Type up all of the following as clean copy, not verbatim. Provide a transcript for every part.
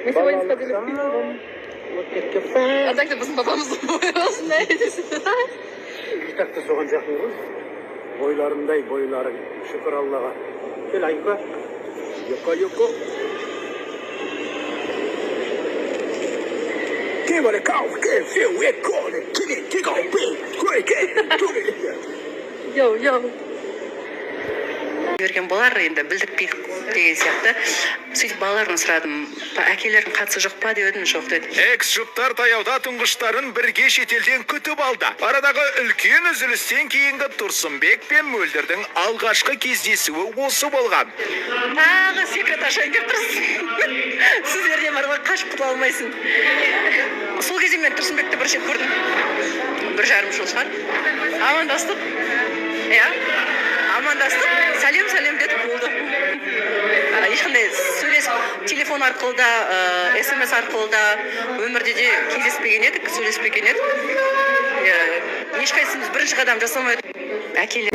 Мы сегодня сходили в кино. А так-то біздің папамыздың бойы осындай десің. Кітапты соған жақын ғой. Бойларындай бойларың. Шүкір Аллаға. Кел, Айка. Йоко. Qué vale cao, qué feo, ecole, qué gaupé, Йоу. Берген болар, енді білдікпей деген сияқты. Сөйтіп балаларынан сұрадым, әкелердің қатысы жоқ па деп едім, жоқ деді. Экс-жұптар таяуда тұңғыштарын бірге шетелден күтіп алды. Арадағы үлкен үзілістен кейінгі Тұрсынбек пен Мөлдірдің алғашқы кездесуі осы болған. Тағы секрет ашайын деп тұрсың. Сіздерден бар ғой, қашып құтыла алмайсың. Сол кезде мен Тұрсынбекті бірінші көрдім. 1,5 жыл шығар. Амандастық, сәлем дедік болды. Ешқандай телефон арқылы да, смс арқылы да өмірде де кездеспеген едік, сөйлеспеген едік. Ешқайсымыз бірінші қадам жасамайды. Әкелер.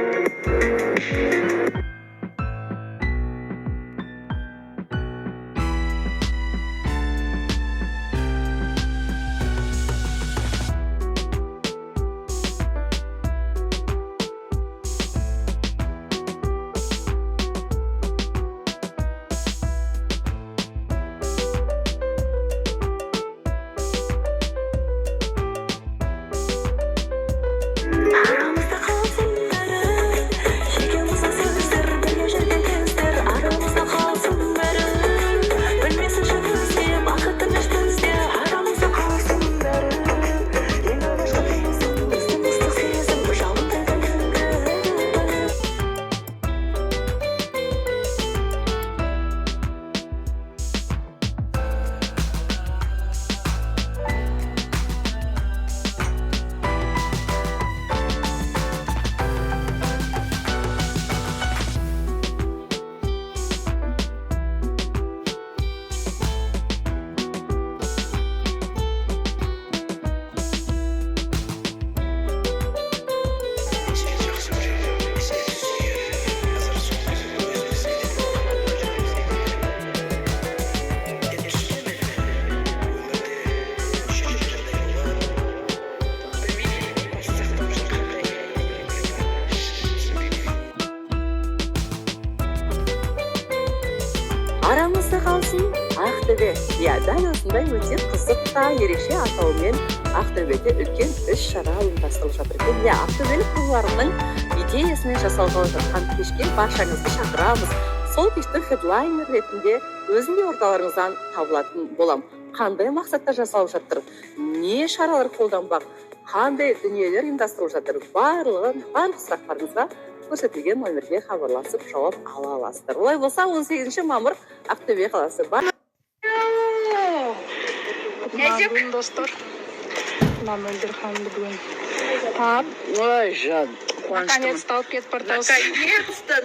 Арамызда қалсын Ақтөбе. Дәл осындай өте қызық та ерекше атауымен Ақтөбеде үлкен іс-шара ұйымдастырылып жатыр екен. Ақтөбелік қызларының идеясымен жасалғалы жатқан кешке баршаңызды шақырамыз. Сол кешті хедлайнер ретінде өзінде орталарыңыздан табылатын болам. Қандай мақсатта жасалып жатыр? Не шаралар қолданбақ? Қандай дүниелер ұйымдастырылып жатыр? Барлық сұрақтарыңызға көрсетілген номерге хабарласып жауап ала аласыздар. Олай болса 18 мамыр Ақтөбе қаласы бар. Бүгін достар. Мөлдір ханымды бүгін тап. Ой, жан. Наконец-то алып кетіп бардыңыз.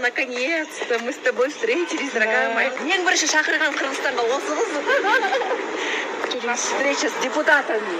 Наконец-то мы с тобой встретились, дорогая моя. Ең бірінші шақырған Қырғызстанға осы қыз. Встреча с депутатами.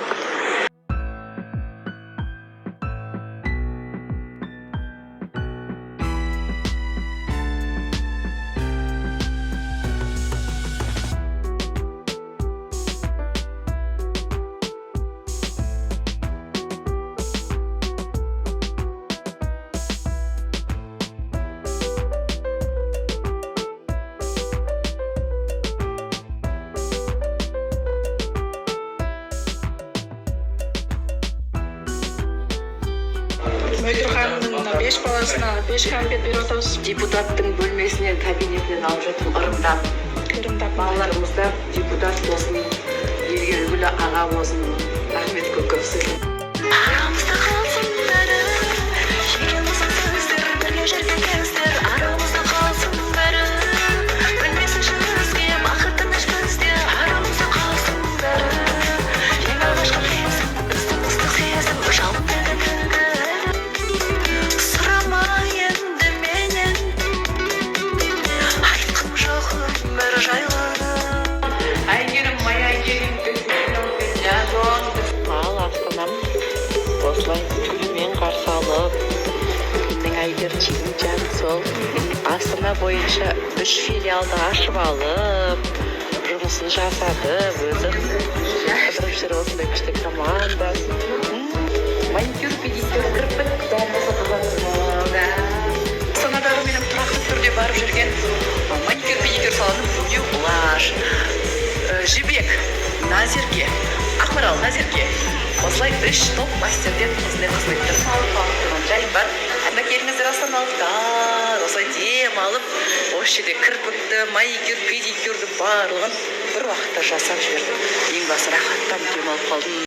Мөлдір ханымның 5 баласына 5 кәмпит беріп отырмыз. Депутаттың бөлмесінен, кабинетінен алып жатырмын ырымдап. Балаларымызда депутат болсын, елге үлгілі аға болсын. Рахмет көп сізге. Арамызда қалсын бәрі, шекеміздің сөздер, бірге жүрген кездер. Арамызда қалсын бәрі, білмесін шыңызге, бақыттың ішімізде. Арамызда қалсын бәрі, ең алғашқы кезім, біздің ыстық сезім, жалын берген күнгі. Сұрама енді менен, айтқым жоқ өмір жайлы. Әйгерім, Ал Астанам осылай гүлмен қарсы алып, менің Әйгерім жан сол Астана бойынша 3 филиалды ашып алып, жұмысын жасады, өзі қыдырып жүр осындай күшті команда. Маникюр, педикюр, кірпік, бәрі сатылады. Астанадағы менің тұрақты түрде барып жүрген маникюр, педикюр салоны New Blush. Жібек, Назерке, Ақмарал, Назерке. Осылай 3 топ мастерлер осындай қызметтер салып тұрған жай бар. Анда келіңіздер астаналықтар, осылай дем алып, осы жерде кірпікті, маникюр, педикюрді барлығын бір уақытта жасап жібердім. Ең басы рахаттанып дем алып қалдым.